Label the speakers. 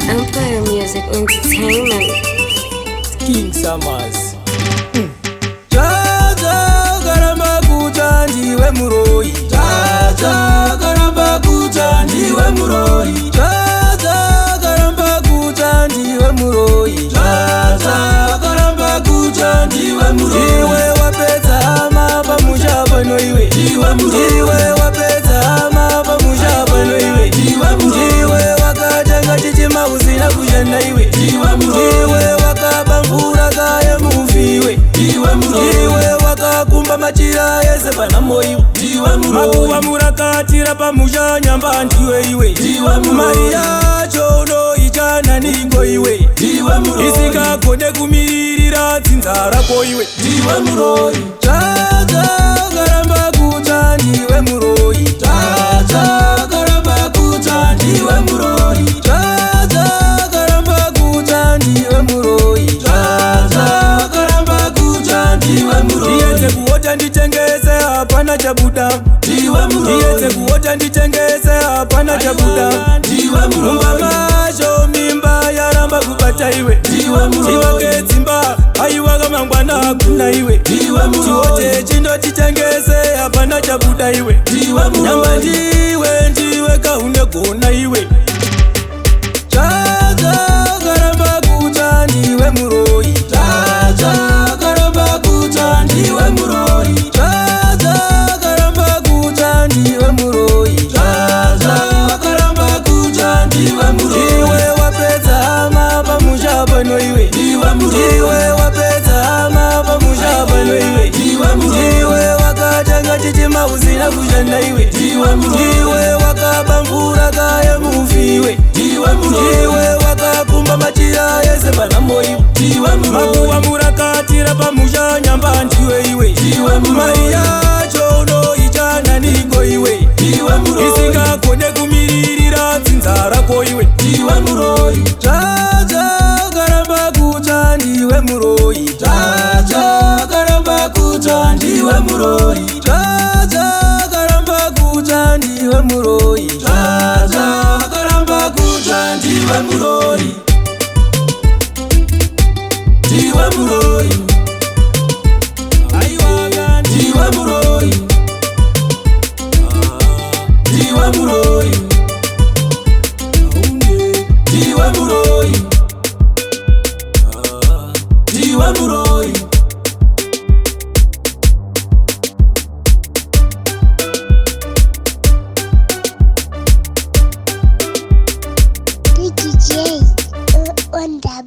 Speaker 1: Empire Music Entertainment.
Speaker 2: King Summers. Jaja karamba kucha ndiwe muroi. Jaja karamba kucha ndiwe muroi. Jaja karamba kucha ndiwe muroi. Jaja karamba kucha ndiwe muroi. Iwe wapedza ama pamusha pano iwe. Iwe wapedza ama pamusha pano iwe. Iwe wakatenga chichima usina kushenda iwe. Iwe wakabambura kaya mufi iwe. Iwe wakakumba machira yese panamo iwe. Makuwa murakatira pamusha nyamba ndiwe iwe. Mari yacho no ichana ningo iwe. Isikagone kumirira dzinzara ko iwe. Jaja karamba kucha ndiwe muroi. Jaja karamba kucha ndiwe muroi. Jaja karamba kucha ndiwe muroi. Jaja karamba kucha ndiwe muroi. Iyete kuota nditengese hapana chabuda. Iyete kuota nditengese hapana chabuda. Mumba masho mimba yaramba kubata iwe. Chiwake dzimba aiwa kamangwana hakuna iwe. Chiwote chindo titengese hapana chabuda iwe. Nyamba ndiwe kaune gona iwe. Jaja karamba kucha ndiwe muroi. Jaja karamba kucha ndiwe muroi. Jaja karamba kucha ndiwe muroi. Jaja karamba kucha ndiwe muroi. Iwe wapedza ama pamusha pano iwe. Iwe wapedza ama pamusha pano iwe. Iwe wakatenga chichima usina kushenda iwe. Iwe wakabambura kaya mufi iwe. Iwe wakakumba machira yese panamo iwe. Makuwa murakatira pamusha nyamba ndiwe iwe. Mari yacho no ichana ningo iwe. Isikagone kumirira dzinzara ko iwe. Jaja karamba kucha ndiwe muroi. Jaja karamba kucha ndiwe muroi. Jaja karamba kucha ndiwe muroi. Jaja karamba kucha ndiwe muroi. Ndiwe muroi. Aiwa ndiwe muroi. Ndiwe muroi. Ndiwe muroi. Ndiwe muroi.
Speaker 3: DJ on the